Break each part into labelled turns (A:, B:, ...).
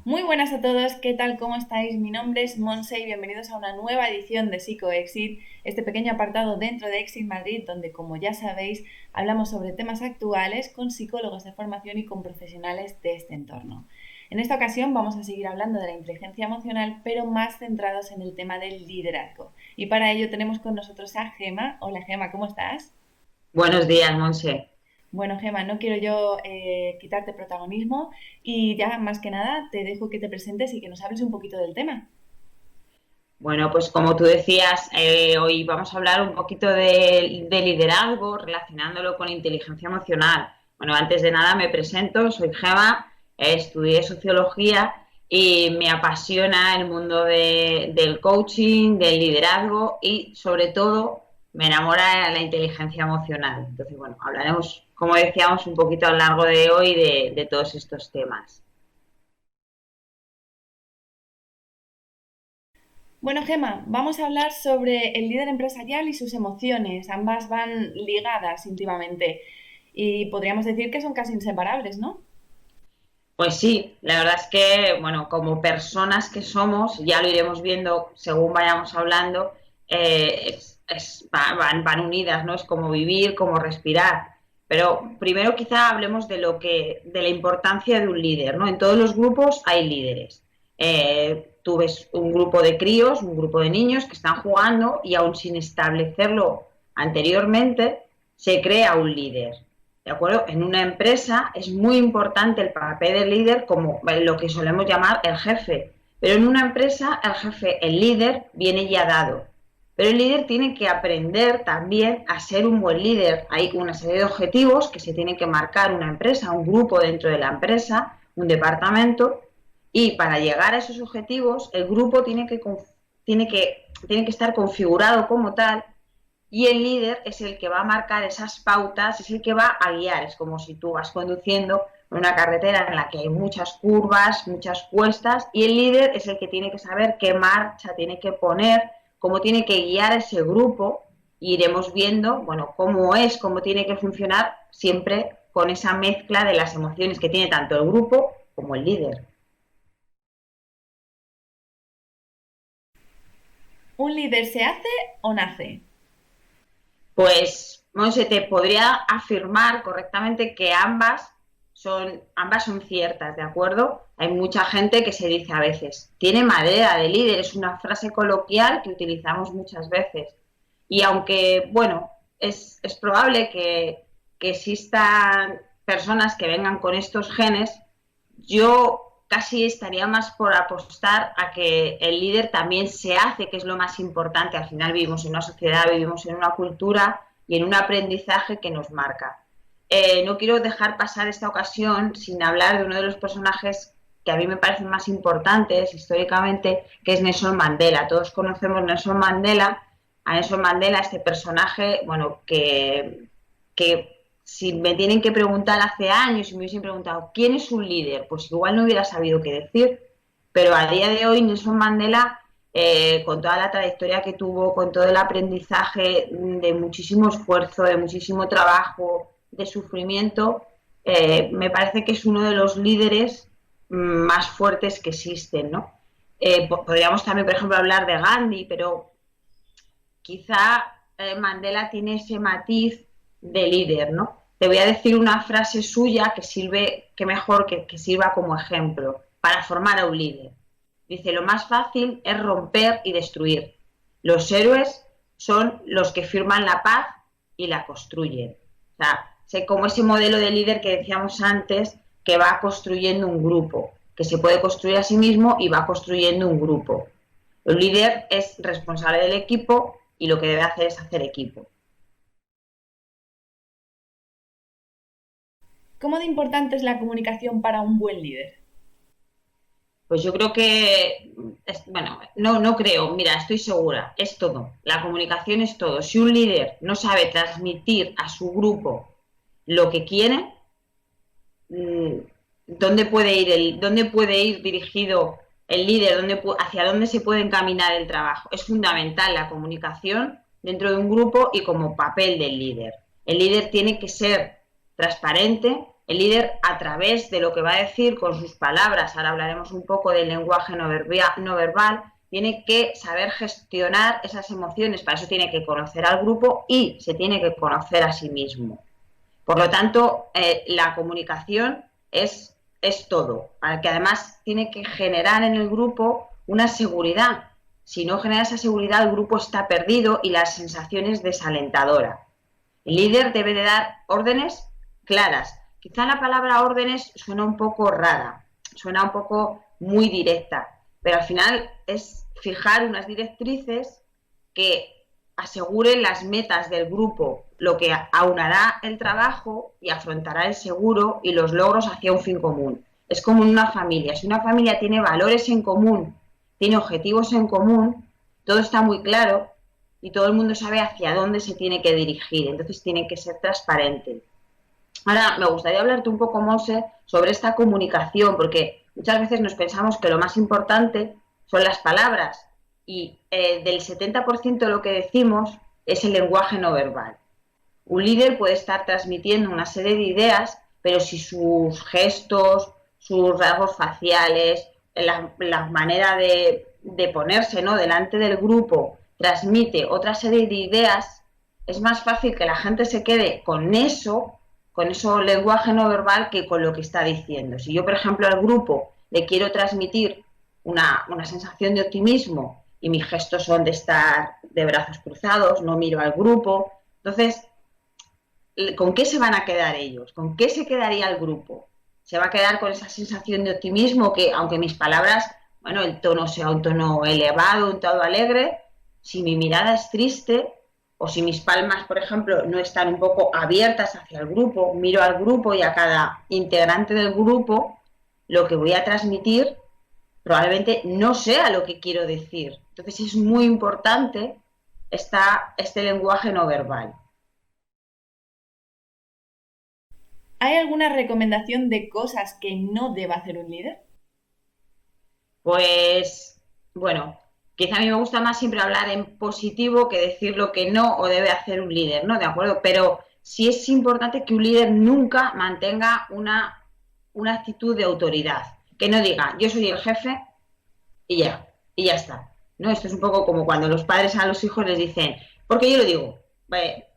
A: Muy buenas a todos, ¿qué tal? ¿Cómo estáis? Mi nombre es Monse y bienvenidos a una nueva edición de PsicoExit, este pequeño apartado dentro de Exit Madrid, donde, como ya sabéis, hablamos sobre temas actuales con psicólogos de formación y con profesionales de este entorno. En esta ocasión vamos a seguir hablando de la inteligencia emocional, pero más centrados en el tema del liderazgo. Y para ello tenemos con nosotros a Gema. Hola Gema, ¿cómo estás?
B: Buenos días, Monse.
A: Bueno, Gema, no quiero yo quitarte protagonismo y ya más que nada te dejo que te presentes y que nos hables un poquito del tema.
B: Bueno, pues como tú decías, hoy vamos a hablar un poquito de liderazgo relacionándolo con inteligencia emocional. Bueno, antes de nada me presento, soy Gema, estudié sociología y me apasiona el mundo del coaching, del liderazgo y sobre todo me enamora la inteligencia emocional. Entonces, bueno, hablaremos, como decíamos, un poquito a lo largo de hoy de todos estos temas.
A: Bueno, Gema, vamos a hablar sobre el líder empresarial y sus emociones. Ambas van ligadas íntimamente y podríamos decir que son casi inseparables, ¿no?
B: Pues sí, la verdad es que, bueno, como personas que somos, ya lo iremos viendo según vayamos hablando, van unidas, ¿no? Es como vivir, como respirar. Pero primero quizá hablemos de la importancia de un líder, ¿no? En todos los grupos hay líderes. Tú ves un grupo de críos, un grupo de niños que están jugando y aún sin establecerlo anteriormente, se crea un líder. ¿De acuerdo? En una empresa es muy importante el papel del líder como lo que solemos llamar el jefe. Pero en una empresa el jefe, el líder, viene ya dado. Pero el líder tiene que aprender también a ser un buen líder. Hay una serie de objetivos que se tiene que marcar una empresa, un grupo dentro de la empresa, un departamento, y para llegar a esos objetivos el grupo tiene que estar configurado como tal y el líder es el que va a marcar esas pautas, es el que va a guiar. Es como si tú vas conduciendo en una carretera en la que hay muchas curvas, muchas cuestas, y el líder es el que tiene que saber qué marcha tiene que poner, cómo tiene que guiar a ese grupo, y iremos viendo, bueno, cómo es, cómo tiene que funcionar, siempre con esa mezcla de las emociones que tiene tanto el grupo como el líder.
A: ¿Un líder se hace o nace?
B: Pues, Monse, te podría afirmar correctamente que ambas son ciertas, ¿de acuerdo? Hay mucha gente que se dice a veces, tiene madera de líder, es una frase coloquial que utilizamos muchas veces. Y aunque, bueno, es probable que existan personas que vengan con estos genes, yo casi estaría más por apostar a que el líder también se hace, que es lo más importante. Al final vivimos en una sociedad, vivimos en una cultura y en un aprendizaje que nos marca. No quiero dejar pasar esta ocasión sin hablar de uno de los personajes que a mí me parecen más importantes históricamente, que es Nelson Mandela. Todos conocemos Nelson Mandela, a Nelson Mandela, este personaje, bueno, que si me tienen que preguntar hace años y me hubiesen preguntado quién es un líder, pues igual no hubiera sabido qué decir. Pero a día de hoy Nelson Mandela, con toda la trayectoria que tuvo, con todo el aprendizaje de muchísimo esfuerzo, de muchísimo trabajo, de sufrimiento, me parece que es uno de los líderes más fuertes que existen, ¿no? Podríamos también, por ejemplo, hablar de Gandhi, pero quizá Mandela tiene ese matiz de líder, ¿no? Te voy a decir una frase suya que sirve, que mejor que sirva como ejemplo para formar a un líder. Dice, lo más fácil es romper y destruir. Los héroes son los que firman la paz y la construyen. O sea, sé como ese modelo de líder que decíamos antes, que va construyendo un grupo, que se puede construir a sí mismo y va construyendo un grupo. El líder es responsable del equipo y lo que debe hacer es hacer equipo.
A: ¿Cómo de importante es la comunicación para un buen líder?
B: Pues yo creo que, bueno, no creo, mira, estoy segura, es todo. La comunicación es todo. Si un líder no sabe transmitir a su grupo lo que quiere, ¿dónde puede ir dirigido el líder? ¿Hacia dónde se puede encaminar el trabajo? Es fundamental la comunicación dentro de un grupo y como papel del líder. El líder tiene que ser transparente, El líder, a través de lo que va a decir con sus palabras, ahora hablaremos un poco del lenguaje no verbal, tiene que saber gestionar esas emociones. Para eso tiene que conocer al grupo y se tiene que conocer a sí mismo. Por lo tanto, la comunicación es todo, para que además tiene que generar en el grupo una seguridad. Si no genera esa seguridad, el grupo está perdido y la sensación es desalentadora. El líder debe de dar órdenes claras. Quizá la palabra órdenes suena un poco rara, suena un poco muy directa, pero al final es fijar unas directrices que aseguren las metas del grupo, lo que aunará el trabajo y afrontará el seguro y los logros hacia un fin común. Es como en una familia. Si una familia tiene valores en común, tiene objetivos en común, todo está muy claro y todo el mundo sabe hacia dónde se tiene que dirigir. Entonces tiene que ser transparente. Ahora me gustaría hablarte un poco, Monse, sobre esta comunicación, porque muchas veces nos pensamos que lo más importante son las palabras y del 70% de lo que decimos es el lenguaje no verbal. Un líder puede estar transmitiendo una serie de ideas, pero si sus gestos, sus rasgos faciales, la manera de ponerse, ¿no?, delante del grupo transmite otra serie de ideas, es más fácil que la gente se quede con eso lenguaje no verbal, que con lo que está diciendo. Si yo, por ejemplo, al grupo le quiero transmitir una sensación de optimismo y mis gestos son de estar de brazos cruzados, no miro al grupo, entonces, ¿con qué se van a quedar ellos? ¿Con qué se quedaría el grupo? ¿Se va a quedar con esa sensación de optimismo que, aunque mis palabras, bueno, el tono sea un tono elevado, un tono alegre, si mi mirada es triste, o si mis palmas, por ejemplo, no están un poco abiertas hacia el grupo, miro al grupo y a cada integrante del grupo, lo que voy a transmitir probablemente no sea lo que quiero decir. Entonces es muy importante este lenguaje no verbal.
A: ¿Hay alguna recomendación de cosas que no deba hacer un líder?
B: Pues, bueno, quizá a mí me gusta más siempre hablar en positivo que decir lo que no o debe hacer un líder, ¿no? ¿De acuerdo? Pero sí es importante que un líder nunca mantenga una actitud de autoridad. Que no diga, yo soy el jefe y ya está. ¿No? Esto es un poco como cuando los padres a los hijos les dicen, porque yo lo digo.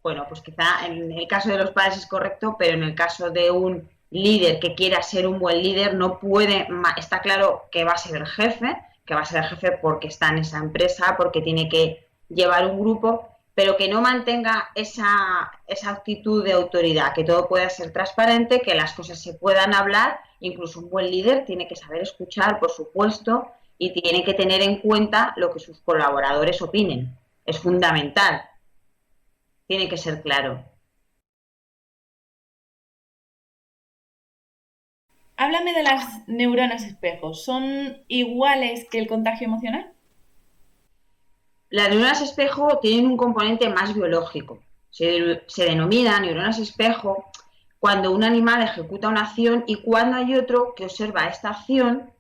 B: Bueno, pues quizá en el caso de los padres es correcto, pero en el caso de un líder que quiera ser un buen líder no puede, está claro que va a ser el jefe, porque está en esa empresa, porque tiene que llevar un grupo, pero que no mantenga esa actitud de autoridad, que todo pueda ser transparente, que las cosas se puedan hablar. Incluso un buen líder tiene que saber escuchar, por supuesto, y tiene que tener en cuenta lo que sus colaboradores opinen. Es fundamental. Tiene que ser claro.
A: Háblame de las neuronas espejo. ¿Son iguales que el contagio emocional?
B: Las neuronas espejo tienen un componente más biológico. Se denomina neuronas espejo cuando un animal ejecuta una acción y cuando hay otro que observa esta acción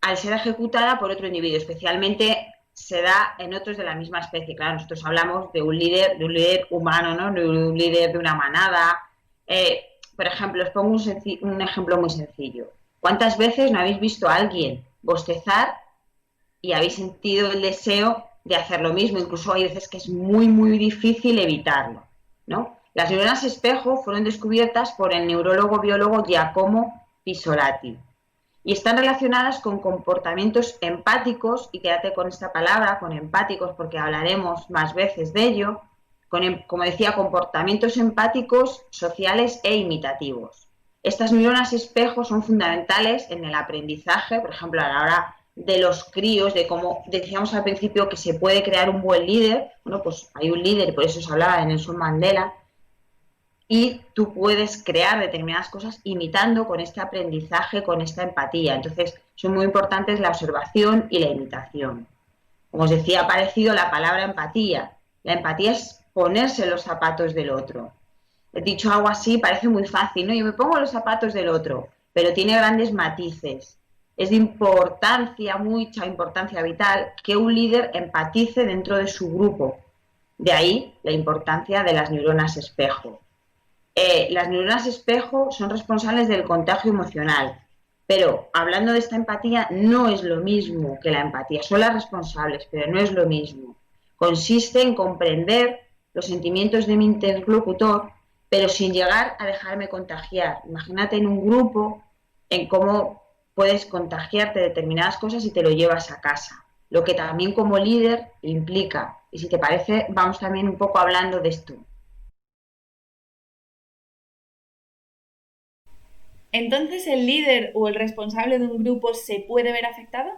B: al ser ejecutada por otro individuo. Especialmente se da en otros de la misma especie. Claro, nosotros hablamos de un líder humano, ¿no? De un líder de una manada. Por ejemplo, os pongo un ejemplo muy sencillo. ¿Cuántas veces no habéis visto a alguien bostezar y habéis sentido el deseo de hacer lo mismo? Incluso hay veces que es muy, muy difícil evitarlo, ¿no? Las neuronas espejo fueron descubiertas por el neurólogo biólogo Giacomo Pisolati y están relacionadas con comportamientos empáticos, y quédate con esta palabra, con empáticos, porque hablaremos más veces de ello, como decía, comportamientos empáticos, sociales e imitativos. Estas neuronas espejo son fundamentales en el aprendizaje, por ejemplo, a la hora de los críos, de cómo decíamos al principio que se puede crear un buen líder. Bueno, pues hay un líder, por eso se hablaba de Nelson Mandela, y tú puedes crear determinadas cosas imitando con este aprendizaje, con esta empatía. Entonces, son muy importantes la observación y la imitación. Como os decía, ha aparecido la palabra empatía. La empatía es ponerse en los zapatos del otro. He dicho algo así, parece muy fácil, ¿no? Yo me pongo en los zapatos del otro, pero tiene grandes matices. Es de importancia, mucha importancia vital, que un líder empatice dentro de su grupo. De ahí la importancia de las neuronas espejo. las neuronas espejo son responsables del contagio emocional, pero hablando de esta empatía, no es lo mismo que la empatía. Son las responsables, pero no es lo mismo. Consiste en comprender los sentimientos de mi interlocutor, pero sin llegar a dejarme contagiar. Imagínate en un grupo, en cómo puedes contagiarte determinadas cosas y te lo llevas a casa. Lo que también como líder implica. Y si te parece, vamos también un poco hablando de esto.
A: Entonces, ¿el líder o el responsable de un grupo se puede ver afectado?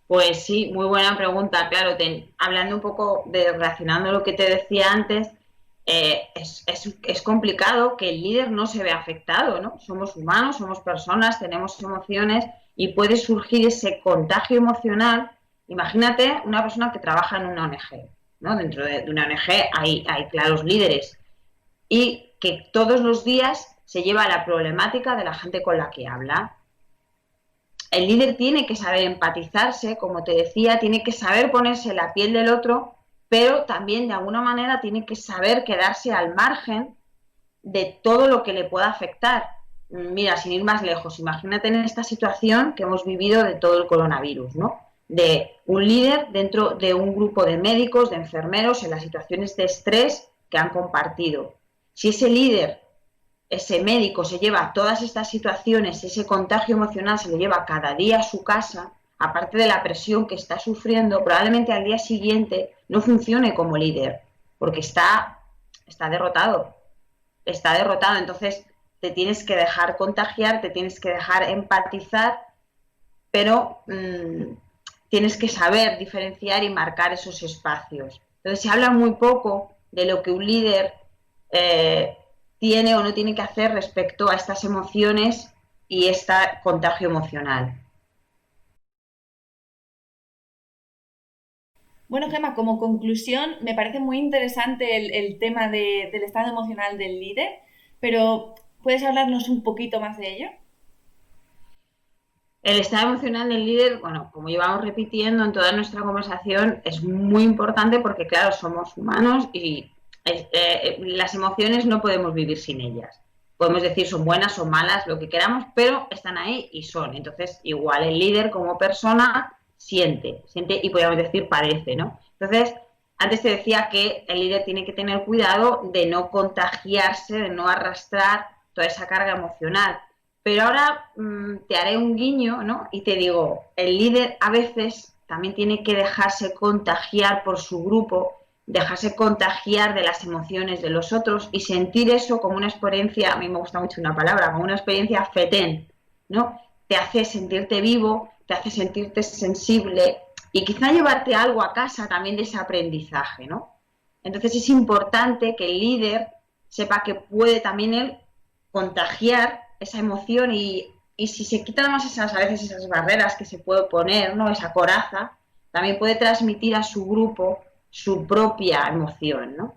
B: Pues sí, muy buena pregunta. Claro, hablando un poco de relacionando lo que te decía antes, es complicado que el líder no se vea afectado, ¿no? Somos humanos, somos personas, tenemos emociones y puede surgir ese contagio emocional. Imagínate una persona que trabaja en una ONG, ¿no? Dentro de una ONG hay claros líderes y que todos los días se lleva la problemática de la gente con la que habla. El líder tiene que saber empatizarse, como te decía, tiene que saber ponerse en la piel del otro, pero también de alguna manera tiene que saber quedarse al margen de todo lo que le pueda afectar. Mira, sin ir más lejos, imagínate en esta situación que hemos vivido de todo el coronavirus, ¿no? De un líder dentro de un grupo de médicos, de enfermeros, en las situaciones de estrés que han compartido. Si ese líder, ese médico se lleva todas estas situaciones, ese contagio emocional se lo lleva cada día a su casa, aparte de la presión que está sufriendo, probablemente al día siguiente no funcione como líder, porque está derrotado, está derrotado. Entonces te tienes que dejar contagiar, te tienes que dejar empatizar, pero tienes que saber diferenciar y marcar esos espacios. Entonces se habla muy poco de lo que un líder tiene o no tiene que hacer respecto a estas emociones y este contagio emocional.
A: Bueno, Gemma, como conclusión, me parece muy interesante el tema del estado emocional del líder, pero ¿puedes hablarnos un poquito más de ello?
B: El estado emocional del líder, bueno, como llevamos repitiendo en toda nuestra conversación, es muy importante porque, claro, somos humanos y las emociones no podemos vivir sin ellas. Podemos decir son buenas, son malas, lo que queramos, pero están ahí y son. Entonces, igual el líder como persona siente y podríamos decir padece, ¿no? Entonces, antes te decía que el líder tiene que tener cuidado de no contagiarse, de no arrastrar toda esa carga emocional. Pero ahora te haré un guiño, ¿no? Y te digo, el líder a veces también tiene que dejarse contagiar por su grupo, dejarse contagiar de las emociones de los otros y sentir eso como una experiencia, a mí me gusta mucho una palabra, como una experiencia fetén, ¿no? Te hace sentirte vivo, te hace sentirte sensible y quizá llevarte algo a casa también de ese aprendizaje, ¿no? Entonces es importante que el líder sepa que puede también él contagiar esa emoción y si se quitan más esas, a veces esas barreras que se puede poner, ¿no? Esa coraza, también puede transmitir a su grupo su propia emoción, ¿no?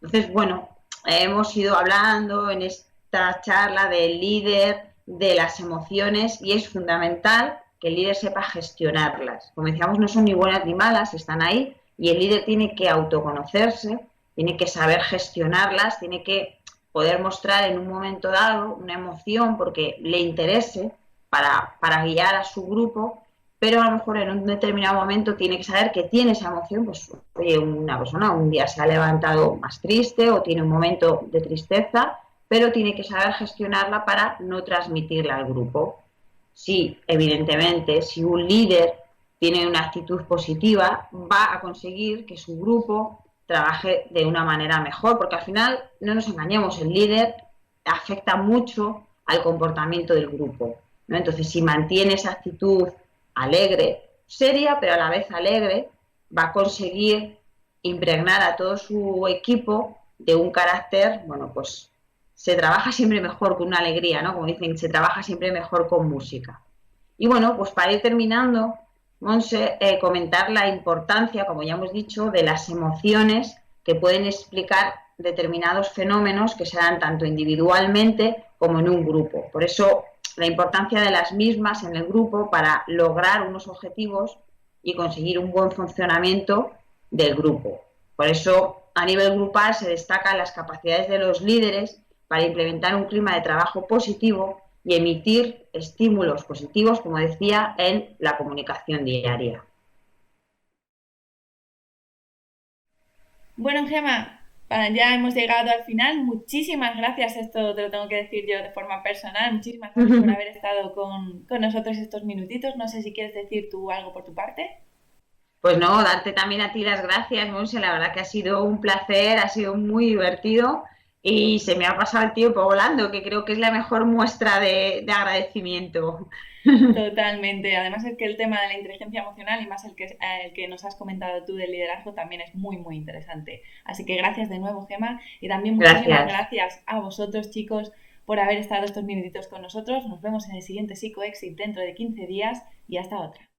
B: Entonces, bueno, hemos ido hablando en esta charla del líder, de las emociones y es fundamental que el líder sepa gestionarlas. Como decíamos, no son ni buenas ni malas, están ahí y el líder tiene que autoconocerse, tiene que saber gestionarlas, tiene que poder mostrar en un momento dado una emoción porque le interese para guiar a su grupo, pero a lo mejor en un determinado momento tiene que saber que tiene esa emoción, pues oye, una persona un día se ha levantado más triste o tiene un momento de tristeza, pero tiene que saber gestionarla para no transmitirla al grupo. Sí, evidentemente, si un líder tiene una actitud positiva, va a conseguir que su grupo trabaje de una manera mejor, porque al final, no nos engañemos, el líder afecta mucho al comportamiento del grupo, ¿no? Entonces, si mantiene esa actitud alegre, seria, pero a la vez alegre, va a conseguir impregnar a todo su equipo de un carácter, bueno, pues se trabaja siempre mejor con una alegría, ¿no? Como dicen, se trabaja siempre mejor con música. Y bueno, pues para ir terminando, Monse, comentar la importancia, como ya hemos dicho, de las emociones que pueden explicar determinados fenómenos que se dan tanto individualmente como en un grupo. Por eso, la importancia de las mismas en el grupo para lograr unos objetivos y conseguir un buen funcionamiento del grupo. Por eso, A nivel grupal se destacan las capacidades de los líderes para implementar un clima de trabajo positivo y emitir estímulos positivos, como decía, en la comunicación diaria.
A: Bueno, Gemma, ya hemos llegado al final. Muchísimas gracias, esto te lo tengo que decir yo de forma personal. Muchísimas gracias por haber estado con nosotros estos minutitos. No sé si quieres decir tú algo por tu parte.
B: Pues no, darte también a ti las gracias, Monse. La verdad que ha sido un placer, ha sido muy divertido y se me ha pasado el tiempo volando, que creo que es la mejor muestra de agradecimiento.
A: Totalmente. Además es que el tema de la inteligencia emocional y más el que nos has comentado tú del liderazgo también es muy, muy interesante. Así que gracias de nuevo, Gema. Y también muchísimas
B: Gracias.
A: gracias a vosotros, chicos, por haber estado estos minutitos con nosotros. Nos vemos en el siguiente PsicoExit dentro de 15 días y hasta otra.